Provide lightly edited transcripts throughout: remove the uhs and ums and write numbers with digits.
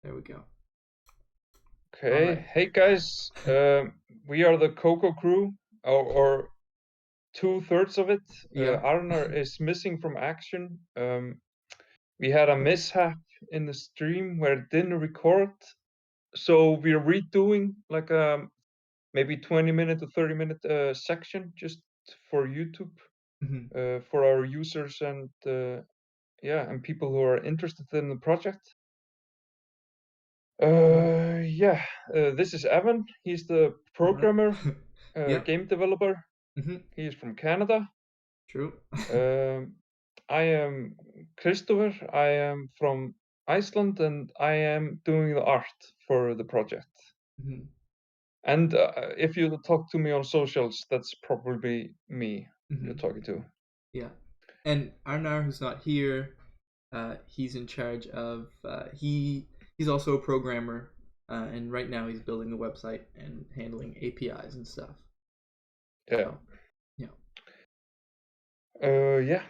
There we go. All Okay, right. hey guys, we are the Coco crew, or 2/3 of it. Yeah. Arnar is missing from action. We had a mishap in the stream where it didn't record, so we're redoing like maybe 20-minute to 30-minute section just for YouTube, hmm for our users and and people who are interested in the project. hmm Yeah, this is Evan. He's the All right. programmer, Yep. game developer. hmm He is from Canada. True. Um, I am Christopher. I am from Iceland, and I am doing the art for the project. hmm And if you talk to me on socials, that's probably me you're hmm talking to. Yeah. And Arnar, who's not here, he's in charge of he's also a programmer, and right now he's building the website and handling APIs and stuff. Yeah. So yeah. Yeah.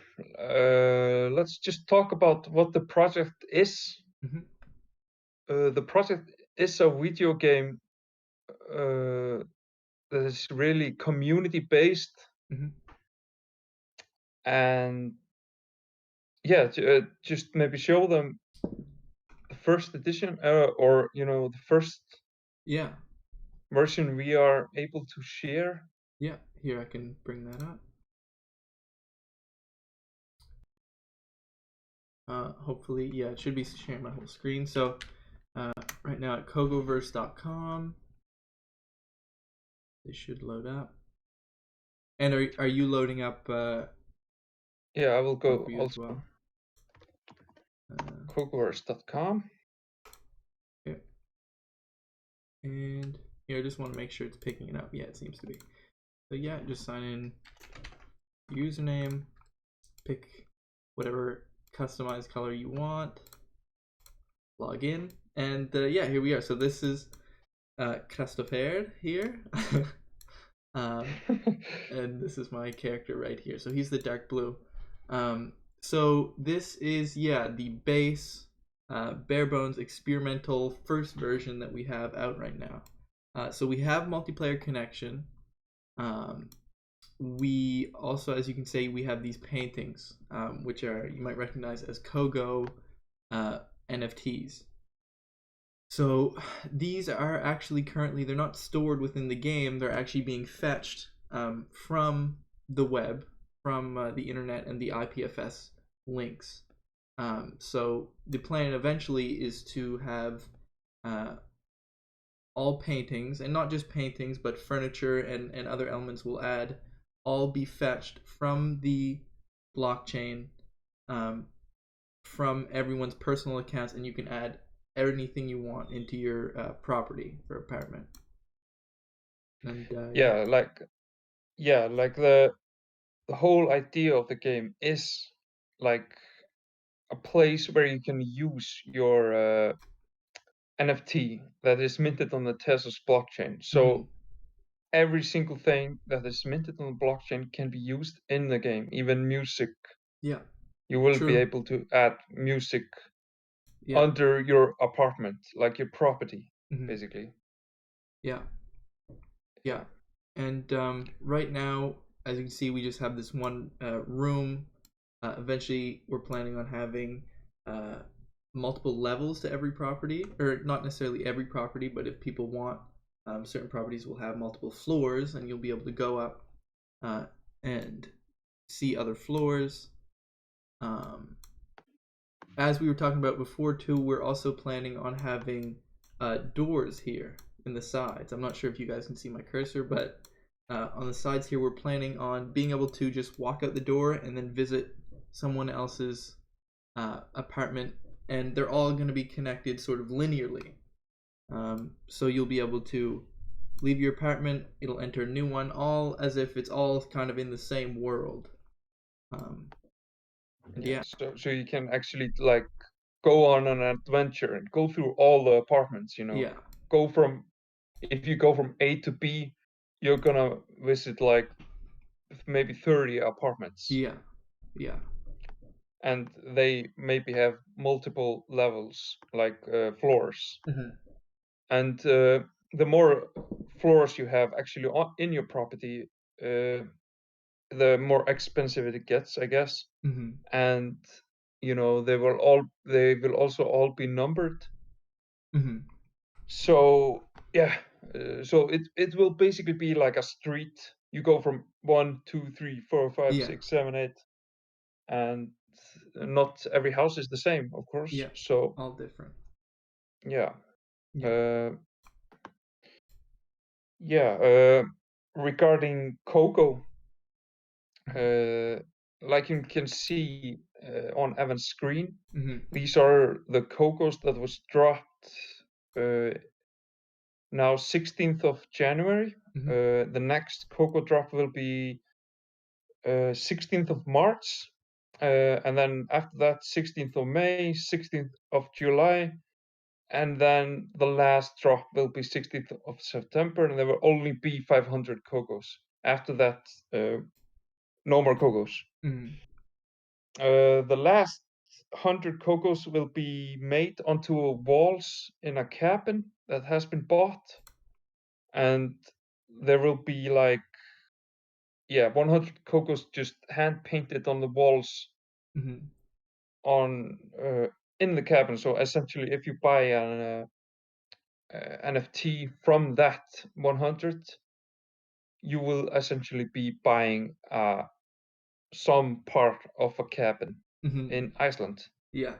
Let's just talk about what the project is. hmm The project is a video game uh, that is really community based, hmm and yeah, just maybe show them the first edition, or the first Yeah. version we are able to share. Yeah. Here I can bring that up. Hopefully, yeah, it should be sharing my whole screen. So right now at kogoverse.com, this should load up. And are you loading up Yeah, I will one go for you as also well? Uh, Kogoverse.com. yeah. And here, I just want to make sure it's picking it up. Yeah, it seems to be. So yeah, just sign in username, pick whatever customized color you want, log in, and yeah, here we are. So this is Christopher here. um, and this is my character right here. So he's the dark blue. So this is the base, bare bones experimental first version that we have out right now. So we have multiplayer connection. Um, we also, as you can see, we have these paintings, which are you might recognize as Kogo NFTs. So these are actually currently they're not stored within the game. They're actually being fetched from the web, from the internet and the IPFS links. So the plan eventually is to have uh, all paintings, and not just paintings, but furniture and other elements will add, all be fetched from the blockchain, um, from everyone's personal accounts, and you can add anything you want into your property for apartment. And yeah. Yeah, like the whole idea of the game is like a place where you can use your NFT that is minted on the Tesla's blockchain. Mm-hmm. So every single thing that is minted on the blockchain can be used in the game, even music. Yeah. You will be True. able to add music Yeah. under your apartment, like your property, Mm-hmm. basically. Yeah. Yeah. Yeah. And right now, as you can see, we just have this one room. Eventually, we're planning on having uh, multiple levels to every property, or not necessarily every property, but if people want, certain properties will have multiple floors, and you'll be able to go up uh, and see other floors. Um, as we were talking about before, too, we're also planning on having doors here in the sides. I'm not sure if you guys can see my cursor, but on the sides here, we're planning on being able to just walk out the door and then visit someone else's apartment, and they're all going to be connected sort of linearly. So you'll be able to leave your apartment, it'll enter a new one, all as if it's all kind of in the same world. Um, and Yeah. yeah, So you can actually like go on an adventure and go through all the apartments, yeah, Go from if you go from A to B, you're gonna visit like maybe 30 apartments. yeah, yeah. and they maybe have multiple levels, like floors. And the more floors you have actually in your property, the more expensive it gets, I guess. And they will also all be numbered. So yeah, so it will basically be like a street. You go from 1, 2, 3, 4, 5, Yeah. 6, 7, 8, and not every house is the same, of course. Yeah. So All different. yeah, Yeah. regarding Coco, Mhm. like you can see on Evan's screen, Mhm. these are the Cocos that was dropped uh, now 16th of January. Mhm. The next Coco drop will be 16th of March, and then after that 16th of May, 16th of July, and then the last drop will be 16th of September, and there will only be 500 Cocos. After that, no more Cocos. Mhm. The last 100 Cocos will be made onto walls in a cabin that has been bought, and there will be like 100 Cocos just hand painted on the walls Mhm. on in the cabin. So essentially, if you buy an NFT from that 100, you will essentially be buying some part of a cabin Mhm. in Iceland. Yeah.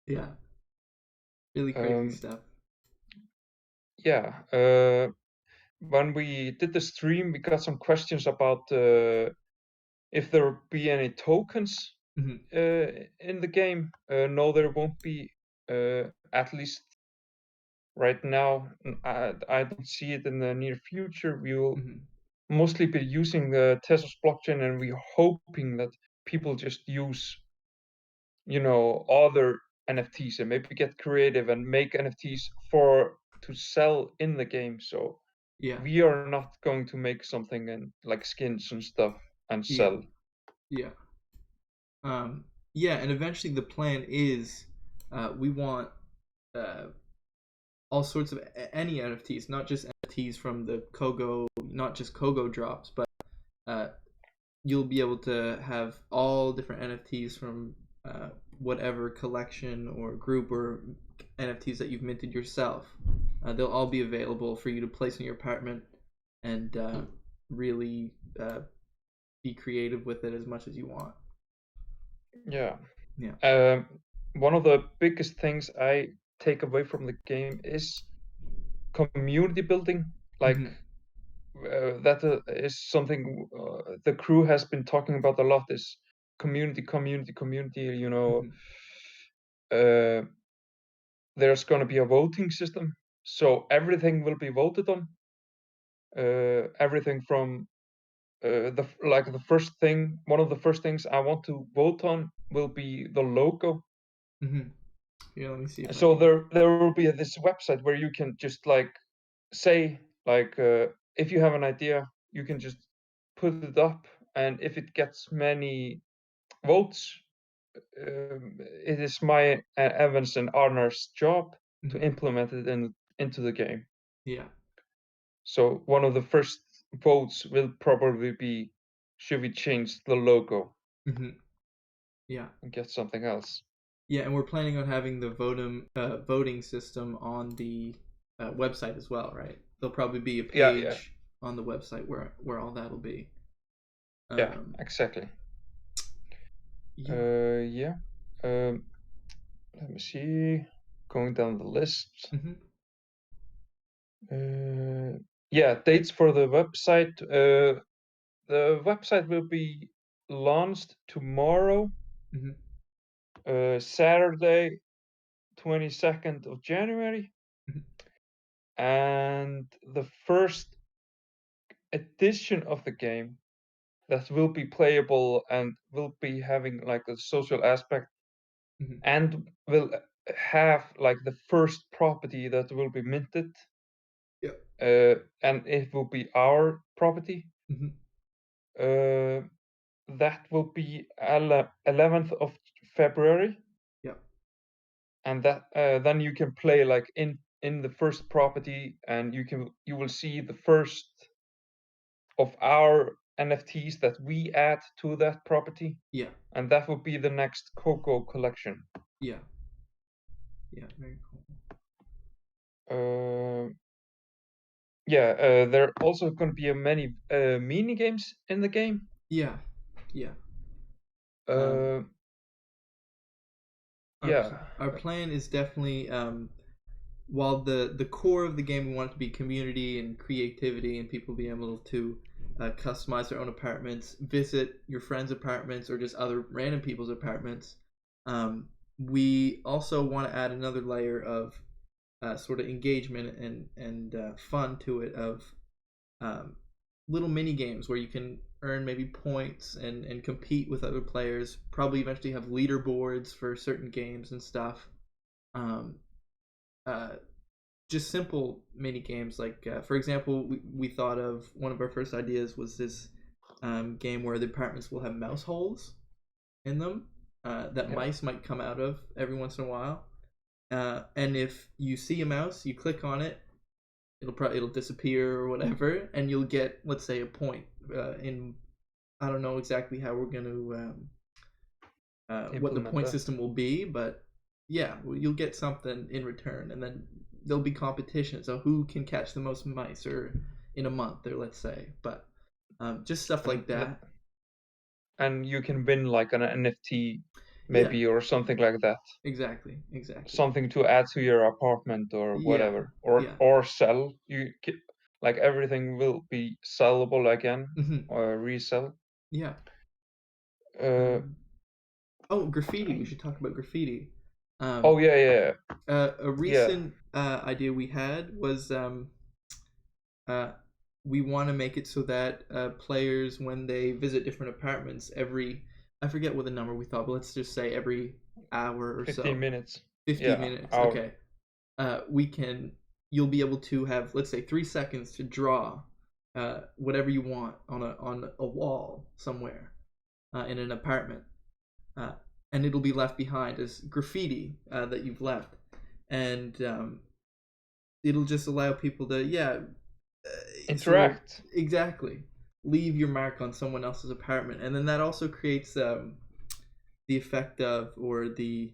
Yeah. Really crazy Um, stuff. yeah. When we did the stream, we got some questions about if there will be any tokens Mhm. in the game. No, there won't be. At least right now, I don't see it in the near future. We will Mhm. mostly be using the Tesos blockchain, and we're hoping that people just use, other NFTs and maybe get creative and make NFTs to sell in the game. So Yeah. we are not going to make something and like skins and stuff and Yeah. sell. Yeah. Yeah, and eventually the plan is we want uh, all sorts of any NFTs, not just NFTs from the Kogo, not just Kogo drops, but uh, you'll be able to have all different NFTs from whatever collection or group or NFTs that you've minted yourself. They'll all be available for you to place in your apartment and really be creative with it as much as you want. Yeah. Yeah. One of the biggest things I take away from the game is community building. Like that is something the crew has been talking about a lot. Is community, community, community. Uh, there's going to be a voting system, so everything will be voted on. Everything from the first thing, one of the first things I want to vote on will be the logo. Yeah, let me see if I So can. there will be this website where you can just like say like if you have an idea, you can just put it up, and if it gets many votes, it is my Evans and Arnar's job to implement it into the game. Yeah. So one of the first votes will probably be, should we change the logo Yeah. and get something else? Yeah, and we're planning on having the voting system on the website as well, right? There'll probably be a Yeah, page on the website where all that'll be. yeah, Um, exactly. yeah. Yeah. Um, Let me see. Going down the list. Yeah, dates for the website. The website will be launched tomorrow, Saturday, 22nd of January. And the first edition of the game that will be playable and will be having like a social aspect and will have like the first property that will be minted, Yeah. and it will be our property. Uh, that will be 11th of February, Yeah. and that then you can play like in the first property, and you will see the first of our NFTs that we add to that property, Yeah. and that will be the next Coco collection. Yeah. Yeah. Very cool. Uh, yeah, there are also going to be a many mini games in the game. Yeah. Yeah. Um, Uh, our yeah, our plan is definitely while the core of the game we want it to be community and creativity and people being able to customize their own apartments, visit your friends' apartments or just other random people's apartments. We also want to add another layer of sort of engagement and fun to it of um, little mini games where you can earn maybe points and compete with other players. Probably eventually have leaderboards for certain games and stuff. Um, uh, just simple mini games like, for example, we thought of one of our first ideas was this game where the apartments will have mouse holes in them that yeah, mice might come out of every once in a while. And if you see a mouse, you click on it, it'll disappear or whatever, and you'll get, let's say, a point. In I don't know exactly how we're going to what the implement point that. system will be, but yeah, you'll get something in return, and then there'll be competition. So who can catch the most mice, or in a month, or let's say, but just stuff And like that. and you can win like an NFT Yeah, maybe or something like that. exactly, exactly. Something to add to your apartment or Yeah, whatever, yeah, or sell. Like everything will be sellable again hmm or resell. yeah. Uh, Um, oh, graffiti. We should talk about graffiti. oh Um, yeah, yeah, a yeah, recent idea we had was uh, we want to make it so that players, when they visit different apartments, every I forget what the number we thought, but let's just say every hour or 15 so, minutes. 50 Yeah, minutes. hour. Okay, we can. You'll be able to have, let's say, 3 seconds to draw whatever you want on a wall somewhere in an apartment, uh, and it'll be left behind as graffiti that you've left, and it'll just allow people to sort of Interact. exactly leave your mark on someone else's apartment, and then that also creates the effect of, or the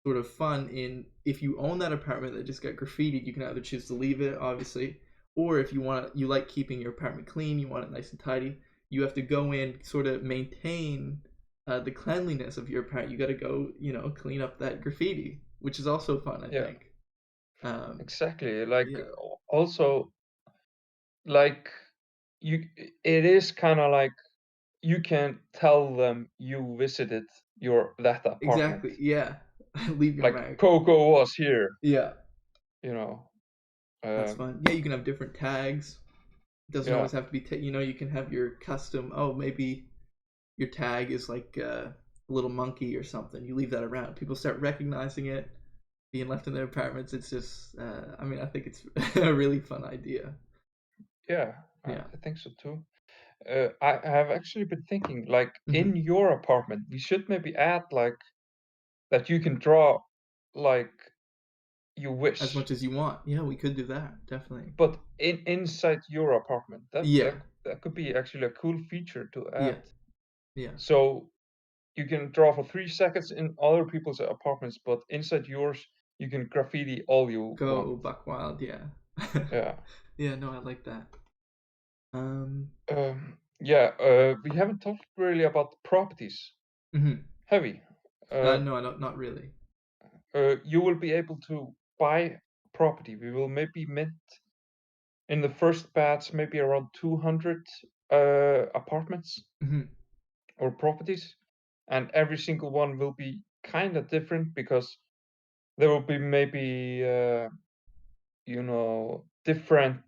sort of fun in, if you own that apartment that just got graffitied, you can either choose to leave it, obviously, or if you like keeping your apartment clean, you want it nice and tidy, you have to go in, sort of maintain the cleanliness of your apartment. You got to go, clean up that graffiti, which is also fun, I Yeah, think. um exactly. Like yeah, also like you, it is kind of like you can tell them you visited your that apartment. exactly, yeah. Leave your Like mark. Coco was here, Yeah, you know. that's Um, fun. Yeah, you can have different tags. It doesn't yeah, always have to be you can have your custom, oh, maybe your tag is like a little monkey or something. You leave that around, people start recognizing it being left in their apartments. It's just I mean, I think it's a really fun idea. yeah, Yeah. I think so too. I have actually been thinking, like hmm in your apartment, we should maybe add like that you can draw like you as wish, much as you want. Yeah, we could do that, definitely. but inside your apartment. Yeah, That could be actually a cool feature to yeah, add. yeah. So you can draw for 3 seconds in other people's apartments, but inside yours, you can graffiti all you want. Go buck wild, yeah. Yeah. Yeah, no, I like that. Yeah. We haven't talked really about the properties. Mhm. Heavy. Uh, No, I don't, not really. you will be able to buy property. We will maybe mint in the first batch maybe around 200 apartments Mhm. or properties, and every single one will be kind of different because there will be maybe different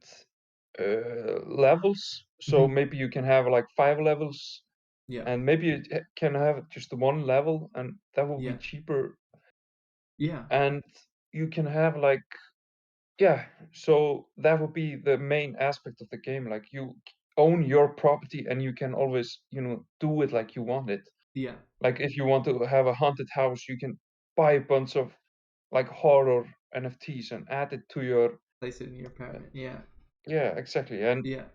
levels. So Mhm. maybe you can have like 5 levels, Yeah. and maybe you can have just the one level, and that will be Yeah. cheaper. Yeah. And you can have like, yeah, so that would be the main aspect of the game. Like you own your property, and you can always, do it like you want it. Yeah. Like if you want to have a haunted house, you can buy a bunch of like horror NFTs and add it to your Place it in your uh, apartment. Yeah. yeah, exactly. And Yeah.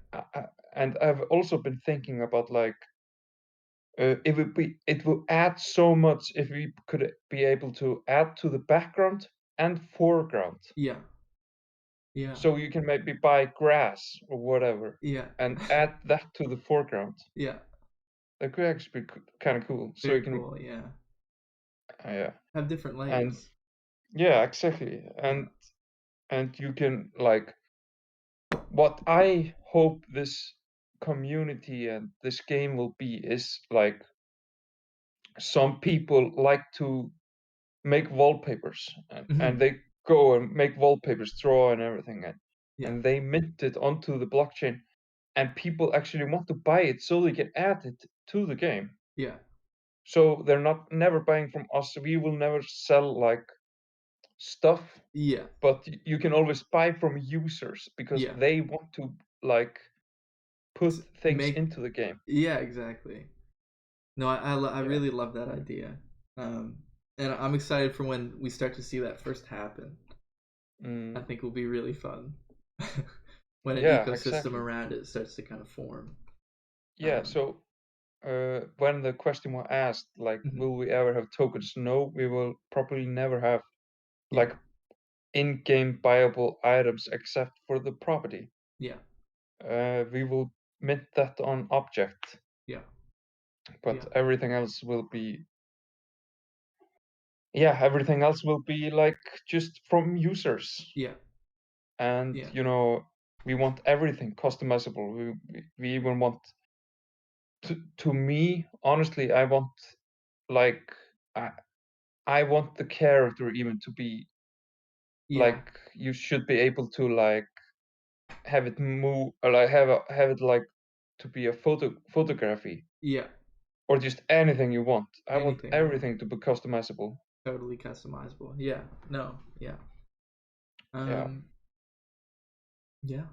and I've also been thinking about like it will add so much if we could be able to add to the background and foreground. Yeah. Yeah. So you can maybe buy grass or whatever Yeah. and add that to the foreground. Yeah. That could actually be kind of cool. So you Very can, cool. Yeah. yeah, Have different and layers. yeah, exactly. Yeah. And you can like what I hope this community and this game will be is like some people like to make wallpapers and Hmm. they go and make wallpapers, draw and everything, Yeah. and they mint it onto the blockchain, and people actually want to buy it so they can add it to the game. Yeah. So they're not never buying from us. We will never sell like stuff, Yeah. but you can always buy from users because Yeah. they want to like put things Make. into the game. Yeah. Exactly. No, I Yeah. really love that idea. Um, and I'm excited for when we start to see that first happen. I Mm, think will be really fun when an yeah, ecosystem exactly. around it starts to kind of form. Yeah, so when the question was asked, like, Mhm. will we ever have tokens? No, we will probably never have Yeah. like in-game buyable items except for the property. Yeah. We will mint that on object, Yeah. but Yeah. everything else will be, yeah, everything else will be like just from users. Yeah. And Yeah. we want everything customizable. We even want to me, honestly, I want like I I want the character even to be Yeah. like you should be able to like have it move or like have it like to be a photography Yeah. or just anything you want. I want Anything. Yeah. everything to be customizable. Totally customizable. Yeah. No. Yeah. Yeah. Um. Yeah.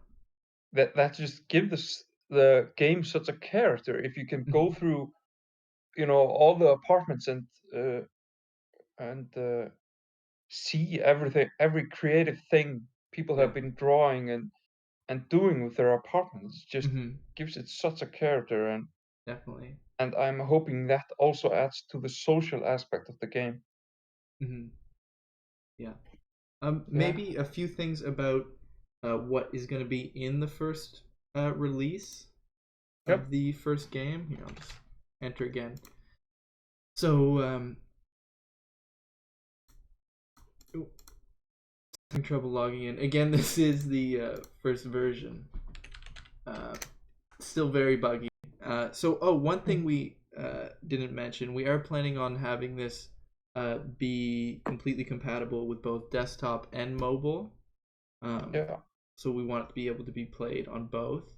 That just gives the game such a character. If you can go Mhm. through, all the apartments and see everything, every creative thing people Yeah. have been drawing and doing with their apartments, just Mhm. gives it such a character. Definitely. And I'm hoping that also adds to the social aspect of the game. Mhm. Yeah. Yeah. Maybe a few things about what is going to be in the first release Yep. of the first game. Here, I'll just enter again. So, oh, having trouble logging in. Again, this is the first version. Uh, Still very buggy. One thing Mm. we didn't mention, we are planning on having this be completely compatible with both desktop and mobile. Um, Yeah. so we want it to be able to be played on both.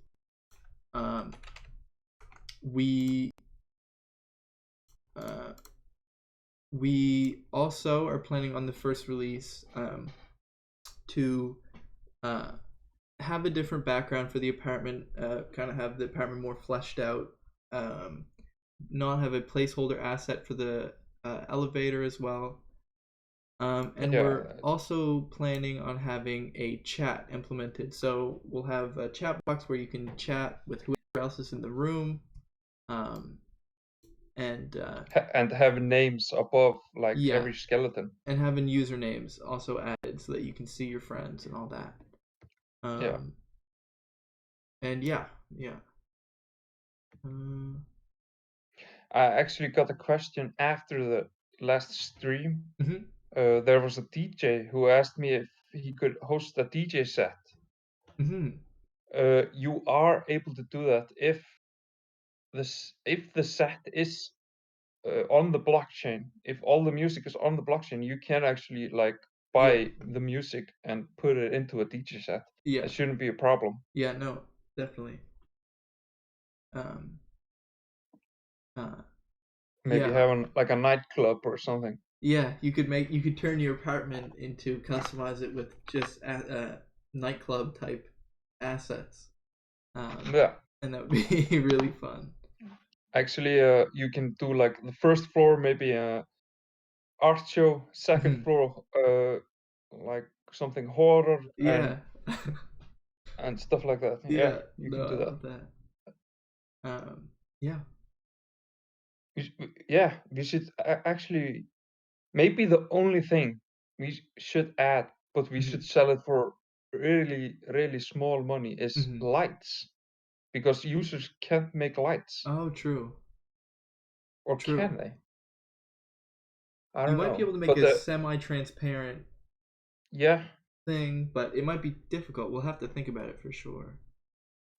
Um, we uh, we also are planning on the first release to uh, have a different background for the apartment, kind of have the apartment more fleshed out, um, not have a placeholder asset for the elevator as well. And we're Yeah. also planning on having a chat implemented. So we'll have a chat box where you can chat with whoever else is in the room. Um, and And have names above like Yeah, every skeleton. and having usernames also added so that you can see your friends and all that. Yeah. Um, and yeah, yeah. Uh, I actually got a question after the last stream. mhm, There was a DJ who asked me if he could host a DJ set. mhm. You are able to do that if the set is on the blockchain. If all the music is on the blockchain, you can actually like Yeah, buy the music and put it into a DJ set. yeah, It shouldn't be a problem. yeah. No, definitely. Um, Maybe yeah, have like a nightclub or something. yeah. You could turn your apartment into customize it with just nightclub type assets. Um, Yeah. and that would be really fun. Actually, you can do like the first floor, maybe a art show. Second Mhm. floor, like something horror Yeah. and stuff like that. Yeah, Yeah. you No, can I do that. love that. Yeah. Yeah, we should actually. Maybe the only thing we should add, but we Mhm. should sell it for really, really small money is Mhm. lights, because users can't make lights, Oh, true. or True. can they? I You don't might be know. able to make But a semi-transparent yeah, thing, but it might be difficult. We'll have to think about it for sure.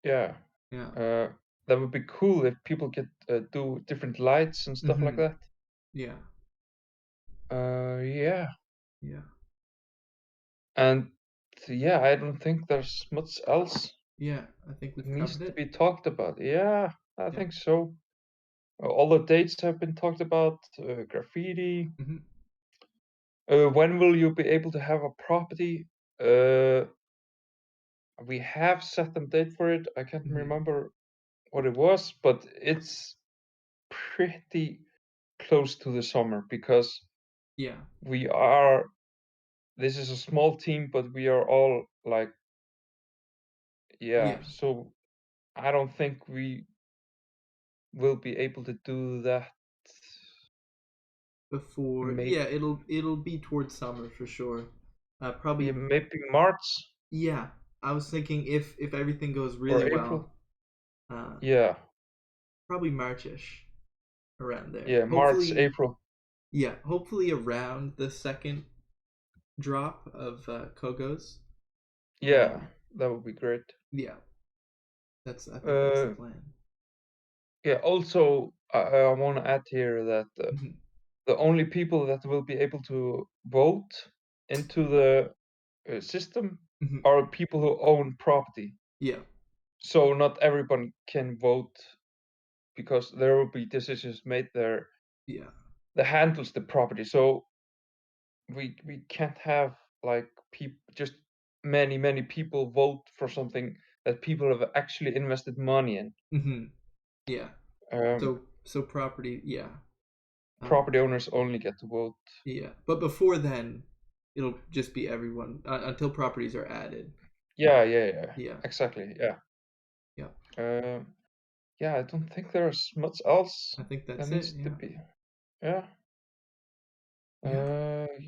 yeah, Yeah. uh, that would be cool if people could do different lights and stuff like Mhm. that. Yeah. Yeah, Yeah. and yeah, I don't think there's much else Yeah. I think that we've needs covered to it. be talked about. Yeah, I Yeah. think so. All the dates have been talked about. Graffiti. Mhm. When will you be able to have a property? Uh, we have set a date for it. I can't Mhm. remember what it was, but it's pretty close to the summer because Yeah. we are. This is a small team, but we are all like, yeah. Yeah. So I don't think we will be able to do that. Before, Maybe yeah, it'll be towards summer for sure. yeah, Probably, maybe March yeah. I was thinking if everything goes or really April. well, uh, Yeah, probably Marchish around there. yeah, March, Hopefully, April. yeah. Hopefully around the second drop of Kogos. Yeah, that would be great. Yeah, I think that's the Uh, plan. yeah. Also, I want to add here that Mhm. the only people that will be able to vote into the system Mhm. are people who own property. Yeah. So not everyone can vote because there will be decisions made there Yeah. that handles the property. So we can't have like people just many people vote for something that people have actually invested money in. Mhm. Yeah. Um, So property. Yeah. Um, Property owners only get to vote. yeah. But before then, it'll just be everyone until properties are added. Yeah, Yeah. exactly. Yeah. Yeah. Um, yeah, I don't think there's much else I think that that's it. needs to Yeah. be. Yeah. Yeah. Uh,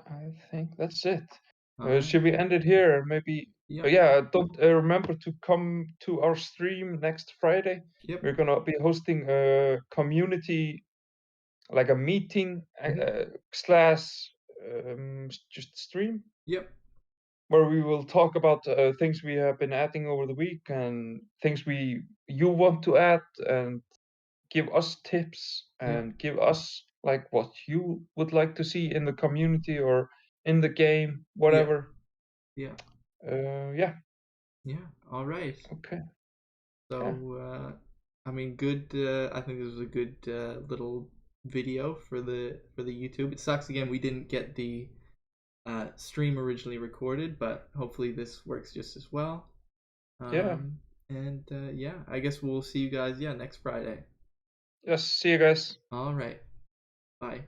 I think that's it. All right. Should we end it here? Maybe. Yep. Yeah. Don't remember to come to our stream next Friday. Yep. We're gonna be hosting a community, like a meeting Mhm. slash just stream Yep. where we will talk about things we have been adding over the week and things you want to add and give us tips Yeah. and give us like what you would like to see in the community or in the game, Yeah. whatever. Yeah. Yeah. Yeah. All right. Okay. Yeah. So, I mean, good. I think this was a good little video for the YouTube. It sucks again we didn't get the stream originally recorded, but hopefully this works just as well. Yeah. And yeah, I guess we'll see you guys. Yeah, next Friday. Yes. See you guys. All right. Bye.